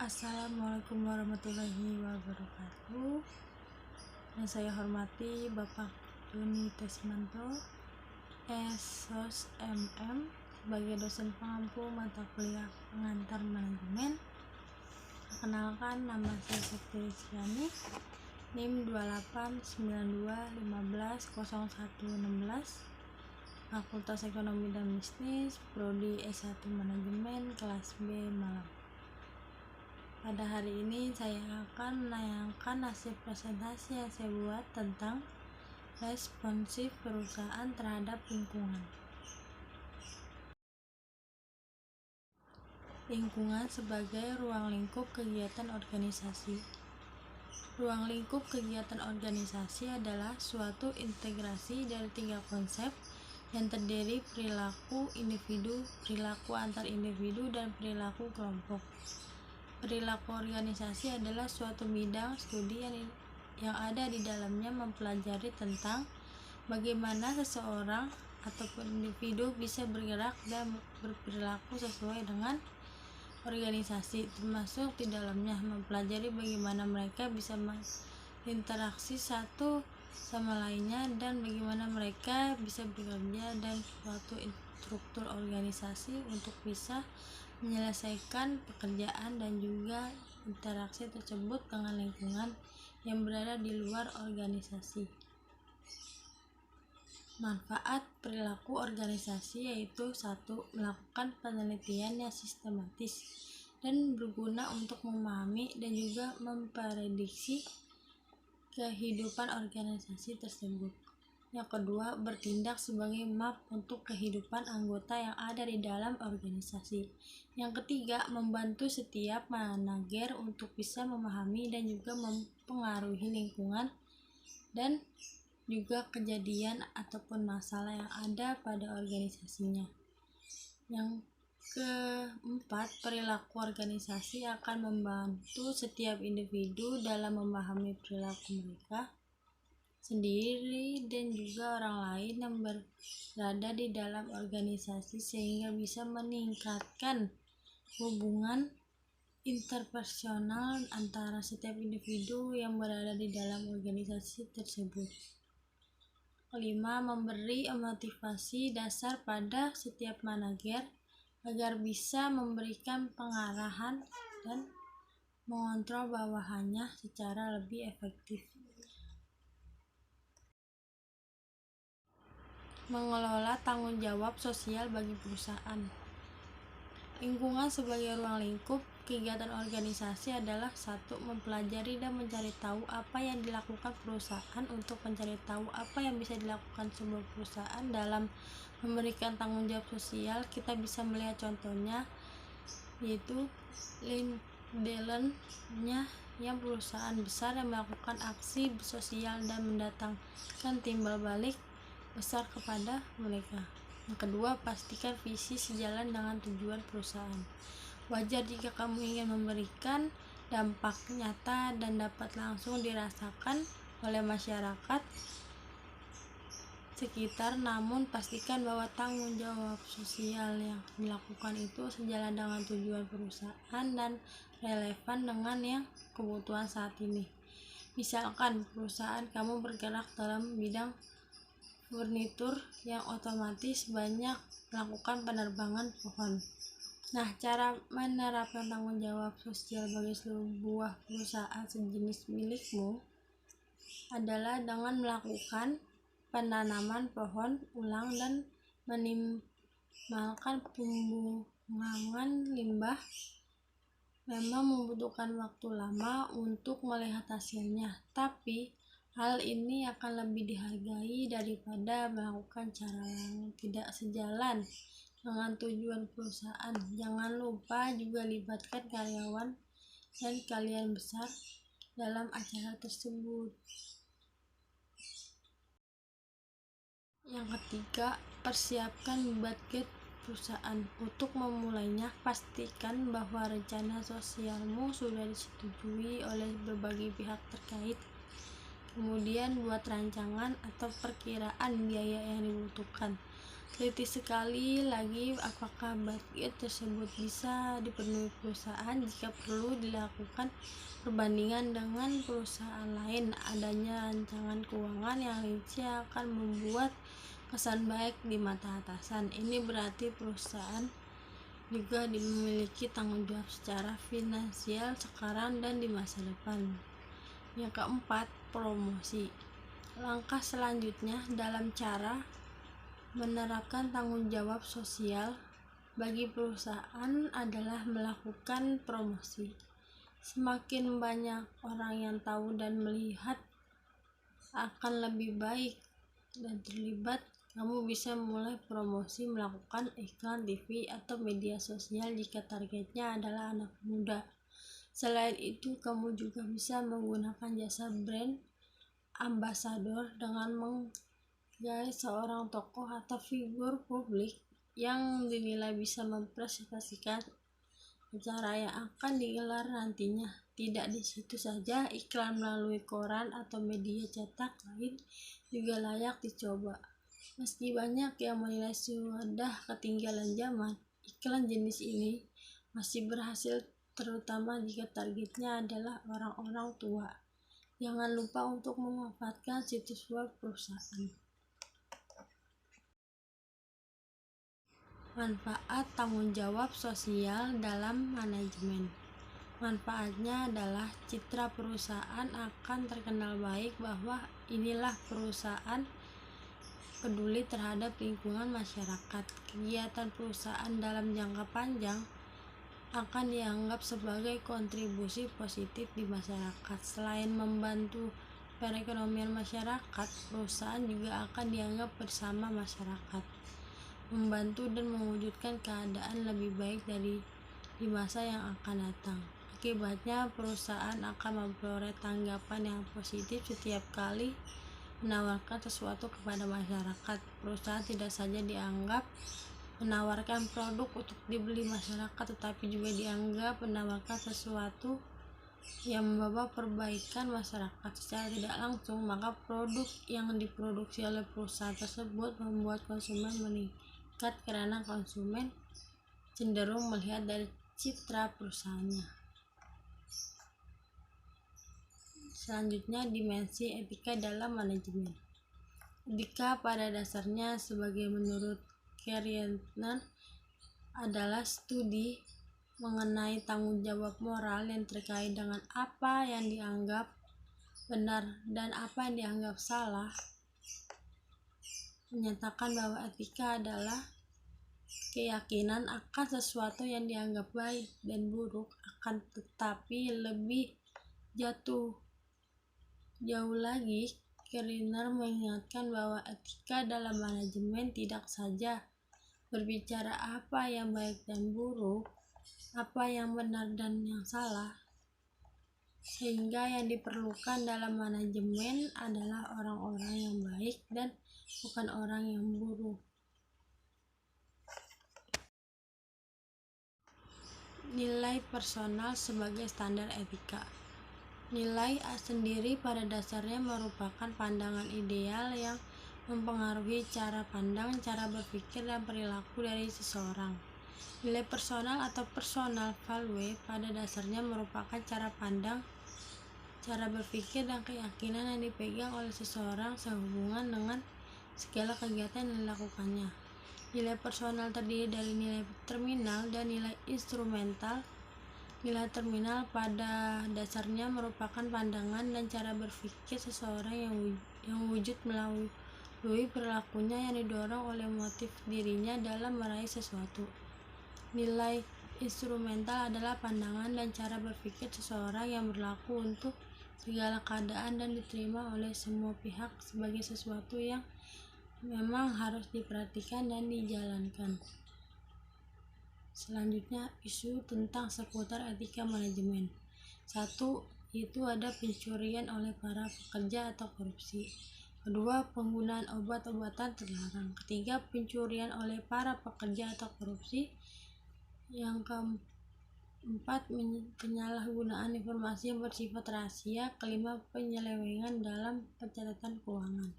Assalamualaikum warahmatullahi wabarakatuh. Yang saya hormati Bapak Doni Tesmanto, SOS MM, sebagai dosen pengampu mata kuliah pengantar manajemen. Perkenalkan, nama saya Siti Rizkyani, NIM 2892150116, Fakultas Ekonomi dan Bisnis, Prodi S1 Manajemen, kelas B Malang. Pada hari ini saya akan menayangkan hasil presentasi yang saya buat tentang responsif perusahaan terhadap lingkungan. Lingkungan sebagai ruang lingkup kegiatan organisasi. Ruang lingkup kegiatan organisasi adalah suatu integrasi dari 3 konsep yang terdiri perilaku individu, perilaku antar individu, dan perilaku kelompok. Perilaku organisasi adalah suatu bidang studi yang ada di dalamnya mempelajari tentang bagaimana seseorang ataupun individu bisa bergerak dan berperilaku sesuai dengan organisasi, termasuk di dalamnya mempelajari bagaimana mereka bisa berinteraksi satu sama lainnya dan bagaimana mereka bisa bekerja dan suatu struktur organisasi untuk bisa menyelesaikan pekerjaan dan juga interaksi tersebut dengan lingkungan yang berada di luar organisasi. Manfaat perilaku organisasi yaitu 1. Melakukan penelitian yang sistematis dan berguna untuk memahami dan juga memprediksi kehidupan organisasi tersebut. Yang kedua, bertindak sebagai map untuk kehidupan anggota yang ada di dalam organisasi. Yang ketiga, membantu setiap manajer untuk bisa memahami dan juga mempengaruhi lingkungan dan juga kejadian ataupun masalah yang ada pada organisasinya. Yang keempat, perilaku organisasi akan membantu setiap individu dalam memahami perilaku mereka sendiri dan juga orang lain yang berada di dalam organisasi, sehingga bisa meningkatkan hubungan interpersonal antara setiap individu yang berada di dalam organisasi tersebut. Kelima, memberi motivasi dasar pada setiap manajer agar bisa memberikan pengarahan dan mengontrol bawahannya secara lebih efektif. Mengelola tanggung jawab sosial bagi perusahaan. Lingkungan sebagai ruang lingkup kegiatan organisasi adalah 1. Mempelajari dan mencari tahu apa yang dilakukan perusahaan. Untuk mencari tahu apa yang bisa dilakukan sebuah perusahaan dalam memberikan tanggung jawab sosial, kita bisa melihat contohnya, yaitu Lindelennya yang perusahaan besar yang melakukan aksi sosial dan mendatangkan timbal balik besar kepada mereka. Yang kedua, pastikan visi sejalan dengan tujuan perusahaan. Wajar jika kamu ingin memberikan dampak nyata dan dapat langsung dirasakan oleh masyarakat sekitar, namun pastikan bahwa tanggung jawab sosial yang dilakukan itu sejalan dengan tujuan perusahaan dan relevan dengan yang kebutuhan saat ini. Misalkan perusahaan kamu bergerak dalam bidang furnitur yang otomatis banyak melakukan penerbangan pohon. Nah, cara menerapkan tanggung jawab sosial bagi sebuah perusahaan sejenis milikmu adalah dengan melakukan penanaman pohon ulang dan minimalkan pembuangan limbah. Memang membutuhkan waktu lama untuk melihat hasilnya, tapi hal ini akan lebih dihargai daripada melakukan cara yang tidak sejalan dengan tujuan perusahaan. Jangan lupa juga libatkan karyawan dan kalian besar dalam acara tersebut. Yang ketiga, persiapkan budget perusahaan. Untuk memulainya, pastikan bahwa rencana sosialmu sudah disetujui oleh berbagai pihak terkait. Kemudian buat rancangan atau perkiraan biaya yang dibutuhkan. Teliti sekali lagi apakah budget tersebut bisa dipenuhi perusahaan. Jika perlu dilakukan perbandingan dengan perusahaan lain. Adanya rancangan keuangan yang rinci akan membuat kesan baik di mata atasan. Ini berarti perusahaan juga memiliki tanggung jawab secara finansial sekarang dan di masa depan. Yang keempat, promosi. Langkah selanjutnya dalam cara menerapkan tanggung jawab sosial bagi perusahaan adalah melakukan promosi. Semakin banyak orang yang tahu dan melihat akan lebih baik dan terlibat, kamu bisa mulai promosi melakukan iklan TV atau media sosial jika targetnya adalah anak muda. Selain itu, kamu juga bisa menggunakan jasa brand ambassador dengan menggait seorang tokoh atau figur publik yang dinilai bisa mempresentasikan acara yang akan digelar nantinya. Tidak di situ saja, iklan melalui koran atau media cetak lain juga layak dicoba. Meski banyak yang menilai sudah ketinggalan zaman, iklan jenis ini masih berhasil, terutama jika targetnya adalah orang-orang tua. Jangan lupa untuk memanfaatkan situs web perusahaan. Manfaat tanggung jawab sosial dalam manajemen. Manfaatnya adalah citra perusahaan akan terkenal baik bahwa inilah perusahaan peduli terhadap lingkungan masyarakat. Kegiatan perusahaan dalam jangka panjang akan dianggap sebagai kontribusi positif di masyarakat. Selain membantu perekonomian masyarakat, perusahaan juga akan dianggap bersama masyarakat, membantu dan mewujudkan keadaan lebih baik di masa yang akan datang. Akibatnya, perusahaan akan memperoleh tanggapan yang positif setiap kali menawarkan sesuatu kepada masyarakat. Perusahaan tidak saja dianggap menawarkan produk untuk dibeli masyarakat, tetapi juga dianggap menawarkan sesuatu yang membawa perbaikan masyarakat secara tidak langsung. Maka produk yang diproduksi oleh perusahaan tersebut membuat konsumen meningkat karena konsumen cenderung melihat dari citra perusahaannya. Selanjutnya, dimensi etika dalam manajemen. Etika pada dasarnya sebagai menurut Kierkegaard adalah studi mengenai tanggung jawab moral yang terkait dengan apa yang dianggap benar dan apa yang dianggap salah. Menyatakan bahwa etika adalah keyakinan akan sesuatu yang dianggap baik dan buruk, akan tetapi lebih jauh lagi, Kierkegaard mengingatkan bahwa etika dalam manajemen tidak saja berbicara apa yang baik dan buruk, apa yang benar dan yang salah, sehingga yang diperlukan dalam manajemen adalah orang-orang yang baik dan bukan orang yang buruk. Nilai personal sebagai standar etika. Nilai sendiri pada dasarnya merupakan pandangan ideal yang mempengaruhi cara pandang, cara berpikir, dan perilaku dari seseorang. Nilai personal atau personal value pada dasarnya merupakan cara pandang, cara berpikir, dan keyakinan yang dipegang oleh seseorang sehubungan dengan segala kegiatan yang dilakukannya. Nilai personal terdiri dari nilai terminal dan nilai instrumental. Nilai terminal pada dasarnya merupakan pandangan dan cara berpikir seseorang yang wujud melalui perilakunya yang didorong oleh motif dirinya dalam meraih sesuatu. Nilai instrumental adalah pandangan dan cara berpikir seseorang yang berlaku untuk segala keadaan dan diterima oleh semua pihak sebagai sesuatu yang memang harus diperhatikan dan dijalankan. Selanjutnya, isu tentang seputar etika manajemen. 1. Itu ada pencurian oleh para pekerja atau korupsi. 2. Penggunaan obat-obatan terlarang. 3. Pencurian oleh para pekerja atau korupsi. Yang keempat, penyalahgunaan informasi yang bersifat rahasia. 5. Penyelewengan dalam pencatatan keuangan.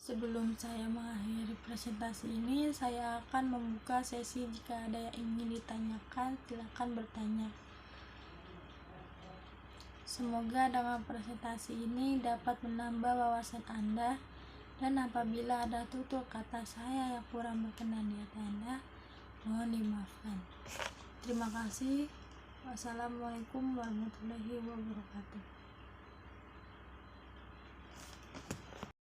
Sebelum saya mengakhiri presentasi ini, saya akan membuka sesi. Jika ada yang ingin ditanyakan, silakan bertanya. Semoga dengan presentasi ini dapat menambah wawasan Anda, dan apabila ada tutur kata saya yang kurang berkenan di hati Anda, mohon dimaafkan. Terima kasih. Wassalamualaikum warahmatullahi wabarakatuh.